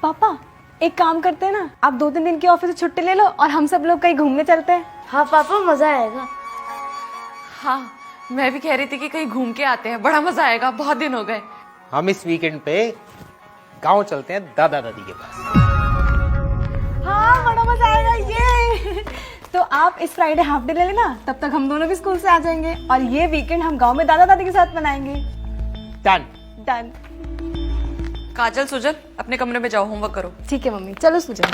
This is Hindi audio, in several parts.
पापा एक काम करते हैं ना, आप 2-3 दिन की ऑफिस से छुट्टी ले लो और हम सब लोग कहीं घूमने चलते हैं। हाँ पापा, मजा आएगा। हाँ, मैं भी कह रही थी कि कहीं घूम के आते हैं, बड़ा मजा आएगा, बहुत दिन हो गए। हम इस वीकेंड पे गांव चलते हैं दादा दादी के पास। हाँ बड़ा मजा आएगा ये। तो आप इस फ्राइडे हाफ डे ले लेना, तब तक हम दोनों भी स्कूल से आ जाएंगे और ये वीकेंड हम गांव में दादा दादी के साथ मनाएंगे। डन। डन। काजल सुजल अपने कमरे में जाओ, होमवर्क करो। ठीक है मम्मी, चलो सुजन।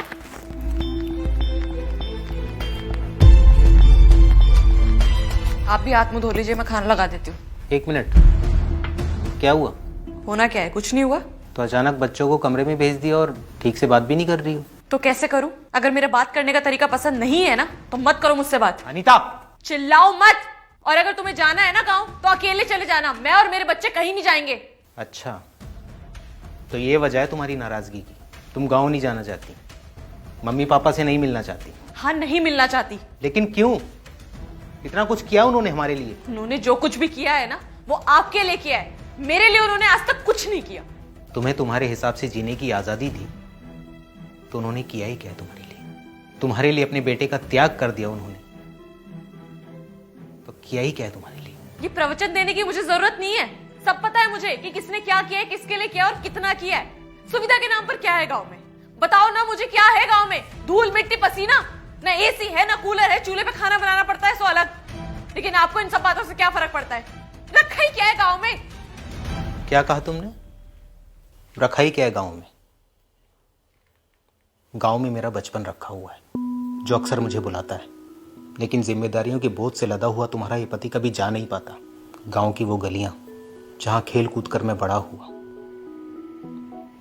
आप भी हाथ मुंह धो लीजिए, मैं खाना लगा देती हूँ। 1 मिनट, क्या हुआ? होना क्या है, कुछ नहीं हुआ। तो अचानक बच्चों को कमरे में भेज दिया और ठीक से बात भी नहीं कर रही हो। तो कैसे करूँ? अगर मेरा बात करने का तरीका पसंद नहीं है ना, तो मत करो मुझसे बात। अनीता, चिल्लाओ मत। और अगर तुम्हें जाना है ना गाँव, तो अकेले चले जाना, मैं और मेरे बच्चे कहीं नहीं जाएंगे। अच्छा तो ये वजह है तुम्हारी नाराजगी की, तुम गांव नहीं जाना चाहती, मम्मी पापा से नहीं मिलना चाहती। हाँ, नहीं मिलना चाहती। लेकिन क्यों? इतना कुछ किया उन्होंने हमारे लिए। उन्होंने जो कुछ भी किया है ना, वो आपके लिए किया है, मेरे लिए उन्होंने आज तक कुछ नहीं किया। तुम्हें तुम्हारे हिसाब से जीने की आजादी दी, तो उन्होंने किया ही क्या तुम्हारे लिए? तुम्हारे लिए अपने बेटे का त्याग कर दिया उन्होंने, तो किया ही क्या है तुम्हारे लिए? ये प्रवचन देने की मुझे जरूरत नहीं है, सब पता है मुझे कि किसने क्या किया है, किसके लिए किया और कितना किया है। सुविधा के नाम पर क्या है गांव में? बताओ ना मुझे, क्या है गांव में? धूल मिट्टी पसीना, ना एसी है ना कूलर है, चूल्हे पे खाना बनाना पड़ता है, सो अलग। लेकिन आपको इन सब बातों से क्या फर्क पड़ता है? रखा ही क्या है गांव में? क्या कहा तुमने? रखा ही क्या है गांव में? गांव में मेरा बचपन रखा हुआ है, जो अक्सर मुझे बुलाता है, लेकिन जिम्मेदारियों के बोझ से लदा हुआ तुम्हारा ये पति कभी जा नहीं पाता। गांव की वो गलियां जहां खेल कूद कर मैं बड़ा हुआ,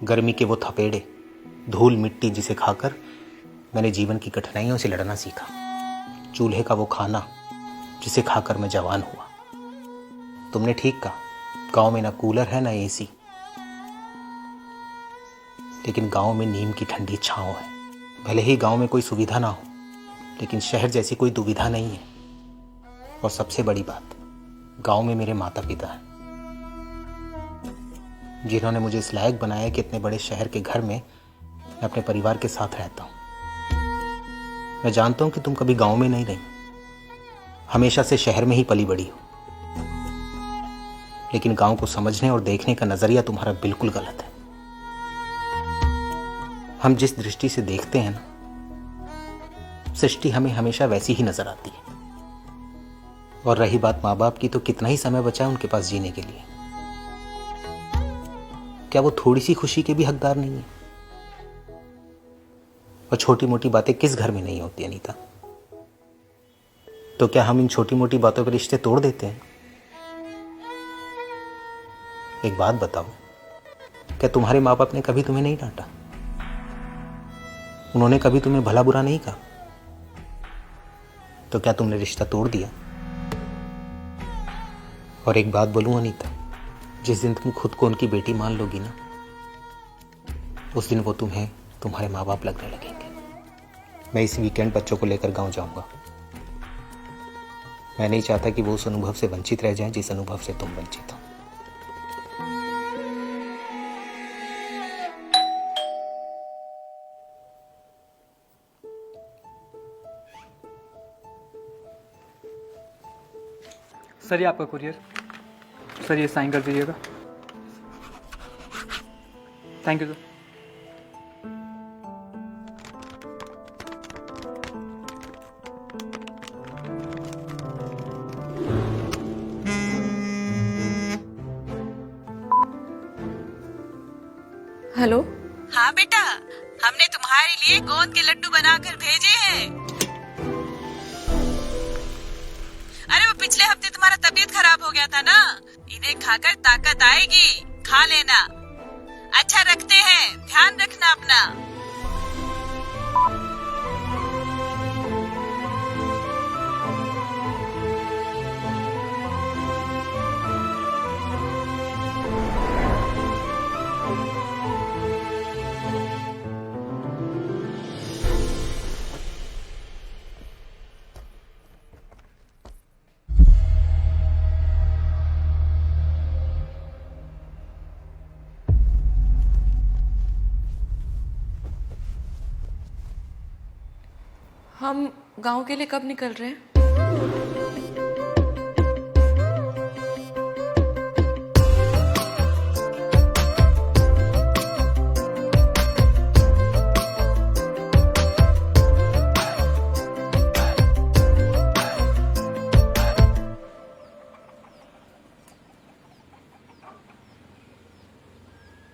गर्मी के वो थपेड़े, धूल मिट्टी जिसे खाकर मैंने जीवन की कठिनाइयों से लड़ना सीखा, चूल्हे का वो खाना जिसे खाकर मैं जवान हुआ। तुमने ठीक कहा, गांव में ना कूलर है ना एसी, लेकिन गांव में नीम की ठंडी छांव है। भले ही गांव में कोई सुविधा ना हो, लेकिन शहर जैसी कोई दुविधा नहीं है। और सबसे बड़ी बात, गांव में मेरे माता पिता हैं, जिन्होंने मुझे इस लायक बनाया कि इतने बड़े शहर के घर में मैं अपने परिवार के साथ रहता हूं। मैं जानता हूं कि तुम कभी गांव में नहीं रही, हमेशा से शहर में ही पली बड़ी हो, लेकिन गांव को समझने और देखने का नजरिया तुम्हारा बिल्कुल गलत है। हम जिस दृष्टि से देखते हैं ना, सृष्टि हमें हमेशा वैसी ही नजर आती है। और रही बात माँ बाप की, तो कितना ही समय बचा है उनके पास जीने के लिए? क्या वो थोड़ी सी खुशी के भी हकदार नहीं है? और छोटी मोटी बातें किस घर में नहीं होती अनीता? तो क्या हम इन छोटी मोटी बातों पर रिश्ते तोड़ देते हैं? एक बात बताओ, क्या तुम्हारे माँ बाप ने कभी तुम्हें नहीं डांटा? उन्होंने कभी तुम्हें भला बुरा नहीं कहा? तो क्या तुमने रिश्ता तोड़ दिया? और एक बात बोलूं अनीता, जिस दिन तुम खुद को उनकी बेटी मान लोगी ना, उस दिन वो तुम्हें तुम्हारे माँ बाप लगने लगेंगे। मैं इस वीकेंड बच्चों को लेकर गांव जाऊंगा। मैं नहीं चाहता कि वो उस अनुभव से वंचित रह जाएं जिस अनुभव से तुम वंचित हो। सर ये आपका कुरियर। सर ये साइन कर दीजिएगा। Thank you sir. हेलो। हाँ बेटा, हमने तुम्हारे लिए गोंद के लड्डू बनाकर भेजे हैं। अरे वो पिछले हफ्ते तुम्हारा तबीयत खराब हो गया था ना, इन्हें खाकर ताकत आएगी, खा लेना। अच्छा रखते हैं, ध्यान रखना अपना। हम गांव के लिए कब निकल रहे हैं?